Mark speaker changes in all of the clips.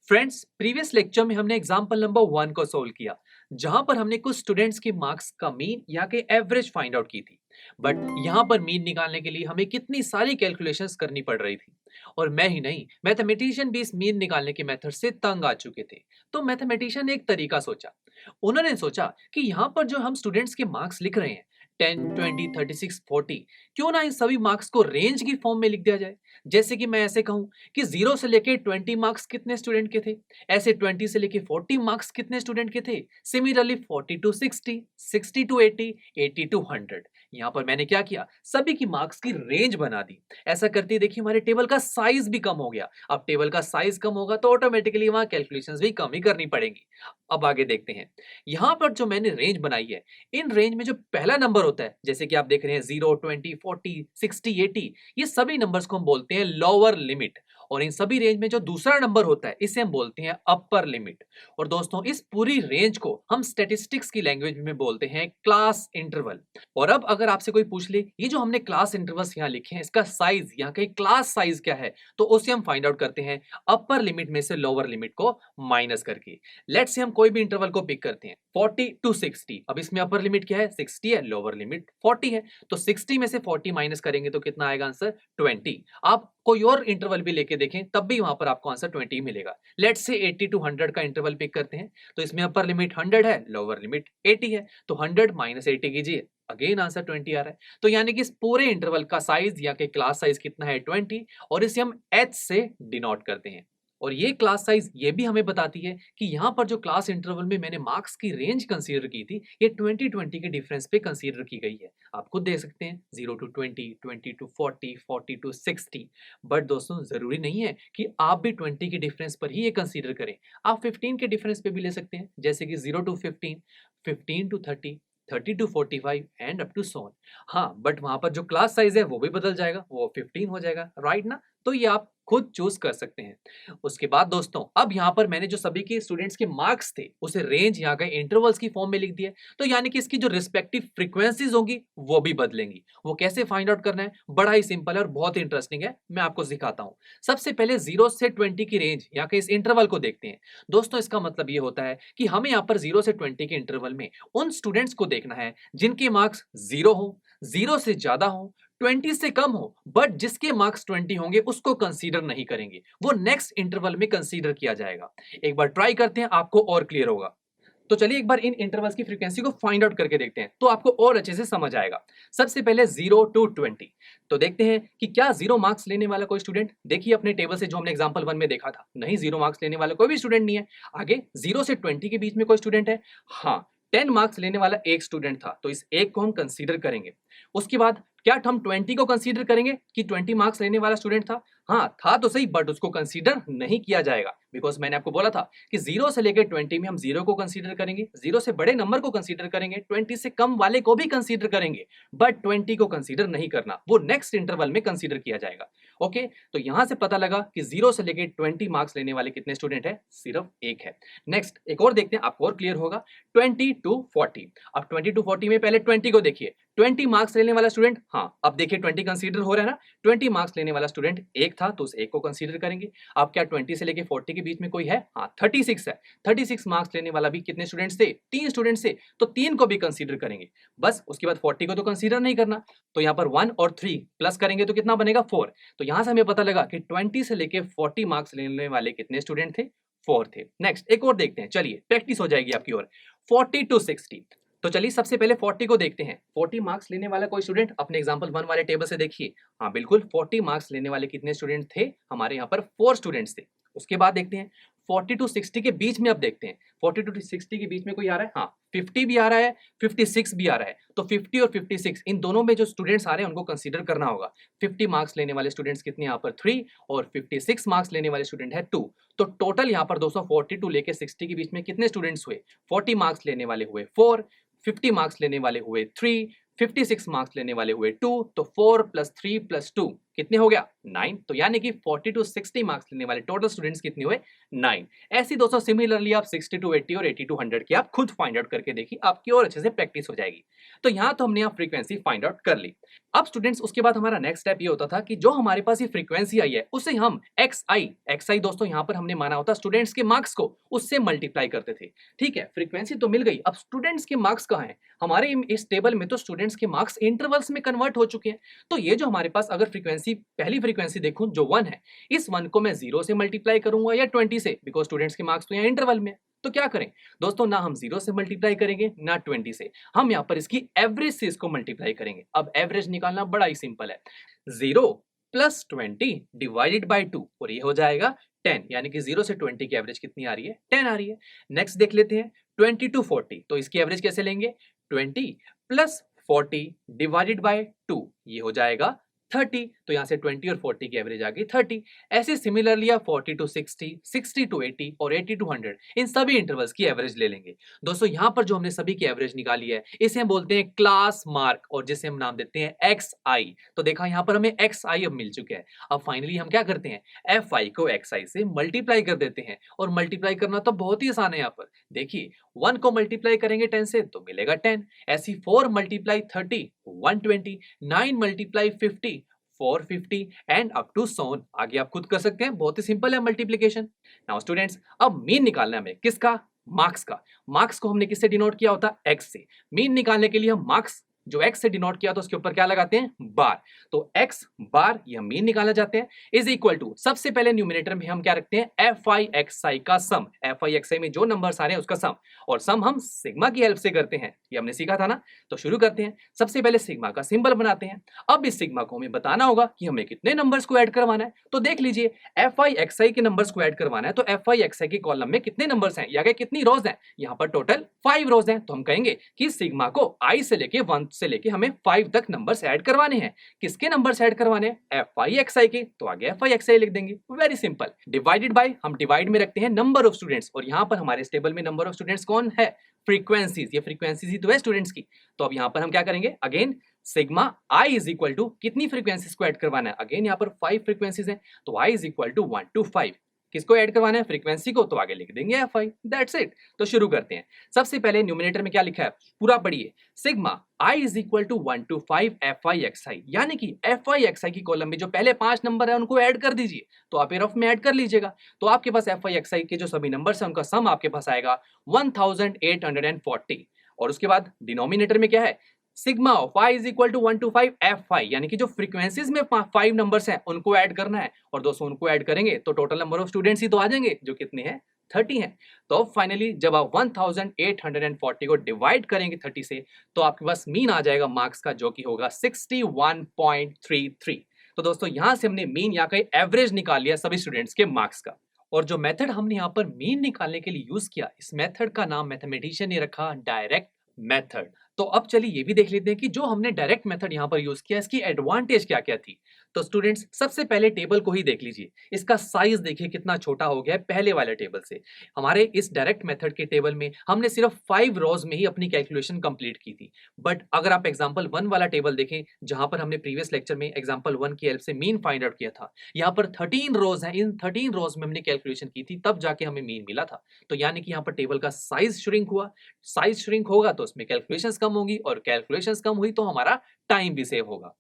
Speaker 1: Friends, previous lecture में हमने example number 1 को सोल्व किया, जहां पर हमने कुछ स्टूडेंट्स के मार्क्स का मीन या के एवरेज फाइंड आउट की थी। बट यहां पर मीन निकालने के लिए हमें कितनी सारी कैलकुलेशंस करनी पड़ रही थी, और मैं ही नहीं, मैथमेटिशियन भी इस मीन निकालने के मेथड से तंग आ चुके थे। तो मैथमेटिशियन ने एक तरीका सोचा। उन्होंने सोचा कि यहाँ पर जो हम स्टूडेंट्स के मार्क्स लिख रहे हैं, 10, 20, 36, 40, क्यों ना इन सभी मार्क्स को रेंज की फॉर्म में लिख दिया जाए। जैसे कि मैं ऐसे कहूं कि 0 से लेके 20 मार्क्स कितने स्टूडेंट के थे, ऐसे 20 से लेके 40 मार्क्स कितने स्टूडेंट के थे, सिमिलरली 40 टू 60, 60 टू 80, 80 टू 100। यहां पर मैंने क्या किया, सभी की मार्क्स की रेंज बना दी। ऐसा करते ही देखिए हमारे टेबल का साइज भी कम हो गया। अब टेबल का साइज कम होगा तो ऑटोमेटिकली वहां कैलकुलेशंस भी कम ही करनी पड़ेंगी। अब आगे देखते हैं। यहां पर जो मैंने रेंज बनाई है, इन रेंज में जो पहला नंबर होता है, जैसे कि आप देख रहे हैं 0, 20, 40, 60, 80, ये सभी नंबर्स को हम बोलते हैं लोअर लिमिट। और इन सभी रेंज में जो दूसरा नंबर होता है, इसे हम बोलते हैं अपर लिमिट। और दोस्तों, इस पूरी रेंज को हम स्टैटिस्टिक्स की लैंग्वेज में बोलते हैं क्लास इंटरवल। और अब अगर आपसे कोई पूछ ले, ये जो हमने क्लास इंटरवल्स यहाँ लिखे हैं, इसका साइज, यहाँ का क्लास साइज क्या है, तो उसे हम फाइंड आउट करते हैं अपर लिमिट में से लोअर लिमिट को माइनस करके। लेट्स से हम कोई भी इंटरवल को पिक करते हैं, 40 टू 60। अब इसमें अपर लिमिट क्या है, 60 है, लोअर लिमिट 40 है। तो 60 में से 40 माइनस करेंगे तो कितना आएगा आंसर, 20। आप कोई और इंटरवल भी लेके देखें, तब भी वहां पर आपको आंसर 20 मिलेगा। लेट्स से 80 टू 100 का इंटरवल पिक करते हैं, तो इसमें अपर लिमिट 100 है, लोअर लिमिट 80 है। तो 100 माइनस 80 कीजिए, अगेन आंसर 20 आ रहा है। तो यानी कि इस पूरे इंटरवल का साइज या के क्लास साइज कितना है, 20, और इसे हम h से डिनोट करते हैं। और ये क्लास साइज ये भी हमें बताती है कि यहाँ पर जो क्लास इंटरवल में मैंने मार्क्स की रेंज कंसीडर की थी, ये 20-20 के डिफरेंस पे कंसीडर की गई है। आप खुद देख सकते हैं, 0 टू 20, 20 टू 40, 40 टू 60। बट दोस्तों, जरूरी नहीं है कि आप भी 20 के डिफरेंस पर ही ये कंसीडर करें। आप 15 के डिफरेंस पे भी ले सकते हैं, जैसे कि 0 to 15, 15 to 30, 30 to 45 and up to so on. हाँ, बट वहां पर जो क्लास साइज है वो भी बदल जाएगा, वो 15 हो जाएगा, राइट ना। तो ये आप खुद चूज कर सकते हैं। उसके बाद दोस्तों, अब यहाँ पर मैंने जो सभी के स्टूडेंट्स के मार्क्स थे, उसे रेंज यहाँ के इंटरवल्स की फॉर्म में लिख दिया। तो यानी कि इसकी जो रिस्पेक्टिव फ्रीक्वेंसीज होंगी वो भी बदलेंगी। वो कैसे फाइंड आउट करना है, बड़ा ही सिंपल है और बहुत इंटरेस्टिंग है, मैं आपको सिखाता हूँ। सबसे पहले 0 से 20 की रेंज यहाँ के इस इंटरवल को देखते हैं। दोस्तों, इसका मतलब ये होता है कि हमें यहाँ पर 0 से 20 के इंटरवल में उन स्टूडेंट्स को देखना है जिनके मार्क्स 0 हो, 0 से ज्यादा हो, 20 से कम हो, बट जिसके मार्क्स 20 होंगे उसको कंसीडर नहीं करेंगे, वो नेक्स्ट इंटरवल में कंसीडर किया जाएगा। एक बार ट्राई करते हैं, आपको और क्लियर होगा। तो चलिए एक बार इन इंटरवल्स की फ्रीक्वेंसी को फाइंड आउट करके देखते हैं, तो आपको और अच्छे से समझ आएगा। सबसे पहले 0 टू 20, तो देखते हैं कि क्या 0 मार्क्स लेने वाला कोई स्टूडेंट, देखिए अपने टेबल से जो हमने एग्जांपल 1 में देखा था, नहीं, 0 मार्क्स लेने वाला कोई भी स्टूडेंट नहीं है। आगे 0 से 20 के बीच में कोई स्टूडेंट है, हाँ, 10 मार्क्स लेने वाला एक स्टूडेंट था, तो इस एक को हम कंसीडर करेंगे। उसके बाद क्या हम 20 को कंसीडर करेंगे कि 20 मार्क्स लेने वाला स्टूडेंट था, हाँ था तो सही, बट उसको कंसीडर नहीं किया जाएगा, बिकॉज मैंने आपको बोला था कि 0 से लेकर 20 में हम 0 को कंसीडर करेंगे, 0 से बड़े नंबर को कंसीडर करेंगे, 20 से कम वाले को भी कंसीडर करेंगे, बट 20 को कंसीडर नहीं करना, वो नेक्स्ट इंटरवल में कंसीडर किया जाएगा। ओके, तो यहां से पता लगा कि 0 से लेकर 20 मार्क्स लेने वाले कितने स्टूडेंट है, सिर्फ एक है। नेक्स्ट एक और देखते हैं, आपको और क्लियर होगा। 20 टू 40, अब 20 टू 40 में पहले 20 को देखिए, 20 मार्क्स लेने वाला स्टूडेंट, हाँ अब देखिए 20 कंसीडर हो रहा है ना, 20 मार्क्स लेने वाला स्टूडेंट एक था, तो उस एक को कंसीडर करेंगे। अब क्या 20 से लेके 40 के बीच में कोई है, हाँ 36 है, 36 मार्क्स लेने वाला भी कितने स्टूडेंट्स थे, 3 स्टूडेंट्स थे, तो 3 को भी कंसीडर करेंगे। बस उसके बाद 40 को तो कंसीडर नहीं करना, तो यहाँ पर 1 और 3 प्लस करेंगे तो कितना बनेगा, 4। तो यहां से हमें पता लगा कि 20 से लेके 40 मार्क्स लेने वाले कितने स्टूडेंट थे, 4 थे। नेक्स्ट एक और देखते हैं, चलिए प्रैक्टिस हो जाएगी आपकी और। 40 टू 60, तो चलिए सबसे पहले 40 को देखते हैं। 40 मार्क्स लेने वाला कोई स्टूडेंट अपने एग्जांपल 1 वाले टेबल से देखिए, हाँ बिल्कुल 40 मार्क्स लेने वाले कितने स्टूडेंट थे, हमारे यहाँ पर 4 स्टूडेंट्स थे। उसके बाद देखते हैं 40 टू 60 के बीच में, अब देखते हैं 40 टू 60 के बीच में कोई आ रहा है, हाँ 50 भी आ रहा है, 56 भी आ रहा है, तो 50 और 56 इन दोनों में जो स्टूडेंट्स आ रहे हैं उनको कंसीडर करना होगा। 50 मार्क्स लेने वाले स्टूडेंट्स कितने यहाँ पर 3, और 56 मार्क्स लेने वाले स्टूडेंट है 2। तो टोटल यहाँ पर 242 लेके 60 के बीच में कितने स्टूडेंट्स हुए, 40 मार्क्स लेने वाले हुए 4, 50 मार्क्स लेने वाले हुए 3, 56 मार्क्स लेने वाले हुए 2, तो 4 प्लस 3 प्लस 2 कितने हो गया, 9। तो यानी कि 40 टू 60 मार्क्स लेने वाले टोटल स्टूडेंट्स कितने हुए, 9। ऐसी दोस्तों सिमिलरली आप 60 टू 80 और 80 टू 100 की आप खुद फाइंड आउट करके देखिए, आपकी और अच्छे से प्रैक्टिस हो जाएगी। तो यहाँ तो हमने यहाँ फ्रीक्वेंसी फाइंड आउट कर ली। अब स्टूडेंट्स उसके बाद हमारा नेक्स्ट स्टेप ये होता था कि जो हमारे पास ये फ्रीक्वेंसी आई है उसे हम xi दोस्तों यहाँ पर हमने माना होता स्टूडेंट्स के मार्क्स को, उससे मल्टीप्लाई करते थे। ठीक है, फ्रीक्वेंसी तो मिल गई, अब स्टूडेंट्स के मार्क्स कहाँ हैं? हमारे इस टेबल में तो स्टूडेंट्स के मार्क्स इंटरवल्स में कन्वर्ट हो चुके हैं। तो ये जो हमारे पास अगर फ्रीक्वेंसी, पहली फ्रीक्वेंसी देखूं जो 1 है, इस 1 को मैं 0 से मल्टीप्लाई करूंगा या 20 से, बिकॉज स्टूडेंट्स के मार्क्स तो यहाँ इंटरवल में है। तो क्या करें दोस्तों, ना हम 0 से मल्टीप्लाई करेंगे ना 20 से, हम यहाँ पर इसकी एवरेज से इसको मल्टीप्लाई करेंगे। अब एवरेज निकालना बड़ा ही सिंपल है, 0 प्लस 20 डिवाइडेड बाई 2 और ये हो जाएगा 10, यानी कि 0 से 20 की एवरेज कितनी आ रही है? 10 आ रही है। नेक्स्ट देख लेते हैं 20 टू 40, तो इसकी एवरेज कैसे लेंगे? 20 प्लस 40 डिवाइडेड बाय 2, ये हो जाएगा 30, तो यहाँ से 20 और 40 की एवरेज आ गई 30। ऐसे सिमिलरली आप 40 टू 60, 60 टू 80 और 80 टू 100 इन सभी इंटरवल्स की एवरेज ले लेंगे। दोस्तों यहाँ पर जो हमने सभी की एवरेज निकाली है इसे हम बोलते हैं क्लास मार्क, और जिसे हम नाम देते हैं xi। तो देखा यहाँ पर हमें xi अब मिल चुका है। अब फाइनली हम क्या करते हैं, fi को xi से मल्टीप्लाई कर देते हैं, और मल्टीप्लाई करना तो बहुत ही आसान है। यहाँ पर देखिए 1 को मल्टीप्लाई करेंगे 10 से तो मिलेगा 10, ऐसी 4 multiply 30 120, 9 multiply 50 450 and up to so on. आगे आप खुद कर सकते हैं, बहुत ही सिंपल है मल्टीप्लिकेशन। नाउ स्टूडेंट्स, अब मीन निकालना है हमें, किसका? मार्क्स का। मार्क्स को हमने किससे डिनोट किया होता? x से। मीन निकालने के लिए हम मार्क्स जो x से डिनोट किया तो उसके ऊपर क्या लगाते हैं? बार। तो x बार, यह मीन निकाला जाते हैं, इज इक्वल टू, सबसे पहले न्यूमिनेटर में हम क्या रखते हैं? fi का सम। fi में जो नंबर्स आ रहे हैं उसका सम, और सम हम सिग्मा की हेल्प से करते हैं, ये हमने सीखा था ना। तो शुरू करते हैं, सबसे पहले सिग्मा का सिंबल बनाते हैं। अब इस सिग्मा को हमें बताना होगा कि हमें कितने नंबर्स को ऐड करवाना है। तो देख लीजिए, fi के नंबर्स को ऐड करवाना है तो fi के कॉलम में कितने नंबर्स हैं, या कितनी रोज हैं? यहाँ पर टोटल 5 रोज हैं। तो हम कहेंगे कि सिग्मा को i से लेके 1 से लेके हमें 5 तक नंबर्स ऐड करवाने हैं। किसके नंबर्स ऐड करवाने हैं? fi के, तो आगे fi लिख देंगे। Very simple. डिवाइडेड बाय, हम डिवाइड में रखते हैं नंबर ऑफ स्टूडेंट्स, और यहाँ पर हमारे इस टेबल में नंबर ऑफ स्टूडेंट्स कौन है? फ्रीक्वेंसीज, ये फ्रीक्वेंसीज ही तो है स्टूडेंट्स की। तो अब यहाँ पर हम क्या करेंगे? Again sigma i is equal to कितनी फ्रीक्वेंसीज को ऐड करवाना है? अगेन यहाँ पर 5 फ्रीक्वेंसीज हैं, तो i is equal to 1 to 5। किसको ऐड करवाना है? फ्रीक्वेंसी को, तो आगे लिख देंगे fi। That's it. तो शुरू करते हैं। सबसे पहले न्यूमिनेटर में क्या लिखा है पूरा पढ़िए, sigma i is equal to 1 to 5 fi, यानी कि fi की कॉलम में जो पहले 5 नंबर है उनको ऐड कर दीजिए। तो आप ये रफ में ऐड कर लीजिएगा, तो आपके पास fi के जो सभी नंबर्स हैं उनका सम आपके पास आएगा 1840। और उसके बाद डिनोमिनेटर में क्या है? Sigma of i is equal to 1 to 5 fi, यानी कि जो फ्रीक्वेंसीज में 5 नंबर्स हैं उनको ऐड करना है, और दोस्तों उनको ऐड करेंगे तो टोटल नंबर ऑफ स्टूडेंट्स ही तो आ जाएंगे, जो कितने हैं? 30 हैं। तो अब फाइनली जब आप 1840 को डिवाइड करेंगे 30 से, तो आपके पास मीन आ जाएगा मार्क्स का, जो कि होगा 61.33। तो दोस्तों यहाँ से हमने मीन या कहीं एवरेज निकाल लिया सभी स्टूडेंट्स के मार्क्स का। और जो मेथड हमने यहाँ पर मीन निकालने के लिए यूज किया, इस मेथड का नाम मैथमेटिशियन ने रखा डायरेक्ट मेथड। तो अब चलिए ये भी देख लेते हैं कि जो हमने डायरेक्ट मेथड यहाँ पर यूज किया इसकी एडवांटेज क्या क्या थी। तो स्टूडेंट्स सबसे पहले टेबल को ही देख लीजिए, इसका साइज देखिए कितना छोटा हो गया है पहले वाले टेबल से। हमारे इस डायरेक्ट मेथड के टेबल में हमने सिर्फ 5 रोज में ही अपनी कैलकुलेशन कंप्लीट की थी। बट अगर आप एग्जांपल 1 वाला टेबल देखें, जहां पर हमने प्रीवियस लेक्चर में एग्जांपल 1 की हेल्प से मीन फाइंड आउट किया था, यहाँ पर 13 रोज है, इन 13 रोज में हमने कैलकुलेशन की थी, तब जाके हमें मीन मिला था। तो यानी कि यहाँ पर टेबल का साइज श्रिंक हुआ, साइज श्रिंक होगा तो उसमें कैलकुलेशंस कम होगी, और कैलकुलेशंस कम हुई तो हमारा टाइम भी सेव होगा।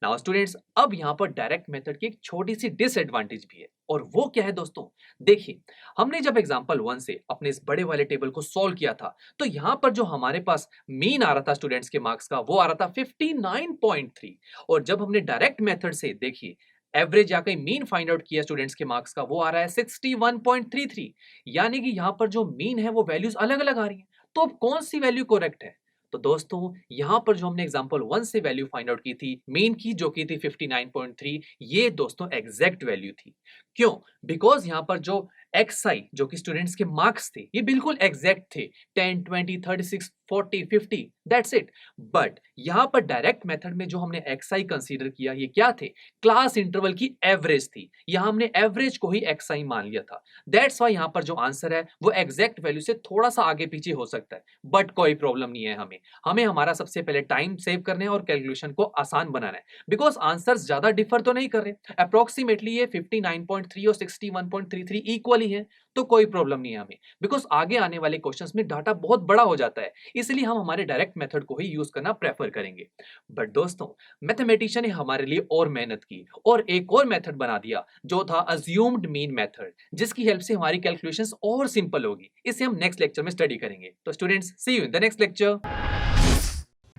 Speaker 1: नाउ स्टूडेंट्स, अब यहाँ पर डायरेक्ट मेथड की एक छोटी सी डिसएडवांटेज भी है, और वो क्या है दोस्तों? देखिए, हमने जब एग्जांपल 1 से अपने इस बड़े वाले टेबल को सॉल्व किया था, तो यहाँ पर जो हमारे पास मीन आ रहा था स्टूडेंट्स के मार्क्स का, वो आ रहा था 59.3, और जब हमने डायरेक्ट मेथड से देखिए एवरेज या कहीं मीन फाइंड आउट किया स्टूडेंट्स के मार्क्स का, वो आ रहा है 61.33, यानी कि यहाँ पर जो मीन है वो वैल्यूज अलग अलग आ रही है। तो अब कौन सी वैल्यू करेक्ट है? तो दोस्तों यहाँ पर जो हमने एग्जांपल 1 से वैल्यू फाइंड आउट की थी मीन की, जो की थी 59.3, ये दोस्तों एग्जैक्ट वैल्यू थी। क्यों? बिकॉज यहाँ पर जो xi जो कि स्टूडेंट्स के मार्क्स थे ये बिल्कुल एग्जैक्ट थे, 10 20 36 40 50, दैट्स इट। बट यहाँ पर डायरेक्ट मेथड में जो हमने xi कंसीडर किया, ये क्या थे? क्लास इंटरवल की एवरेज थी। यहाँ हमने एवरेज को ही xi मान लिया था। दैट्स वाई यहाँ पर जो आंसर है वो एग्जैक्ट वैल्यू से थोड़ा सा आगे पीछे हो सकता है, बट कोई प्रॉब्लम नहीं है। हमें हमारा सबसे पहले टाइम सेव करने हैं और कैलकुलेशन को आसान बनाना है, बिकॉज आंसर्स ज्यादा डिफर तो नहीं कर रहे। अप्रोक्सीमेटली ये 61.3 और 61.33 इक्वल ही है, तो कोई प्रॉब्लम नहीं है हमें, बिकॉज आगे आने वाले क्वेश्चंस में डाटा बहुत बड़ा हो जाता है, इसलिए हम हमारे डायरेक्ट मेथड को ही यूज करना प्रेफर करेंगे। बट दोस्तों, मैथमेटिशियन ने हमारे लिए और मेहनत की और एक और मेथड बना दिया जो था अज्यूम्ड मीन मेथड, जिसकी हेल्प से हमारी कैलकुलेशंस और सिंपल होगी। इसे हम नेक्स्ट लेक्चर में स्टडी करेंगे। तो students, see you in the next lecture.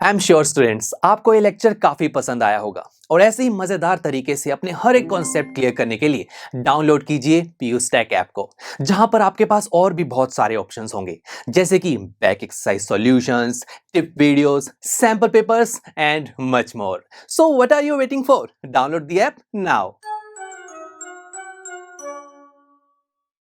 Speaker 1: I am sure students, आपको ये लेक्चर काफी पसंद आया होगा और ऐसे ही मजेदार तरीके से अपने हर एक कॉन्सेप्ट क्लियर करने के लिए डाउनलोड कीजिए पीयू स्टैक ऐप को, जहां पर आपके पास और भी बहुत सारे ऑप्शंस होंगे, जैसे कि back exercise solutions, tip videos, sample papers and much more. So what are you waiting for? Download the app now.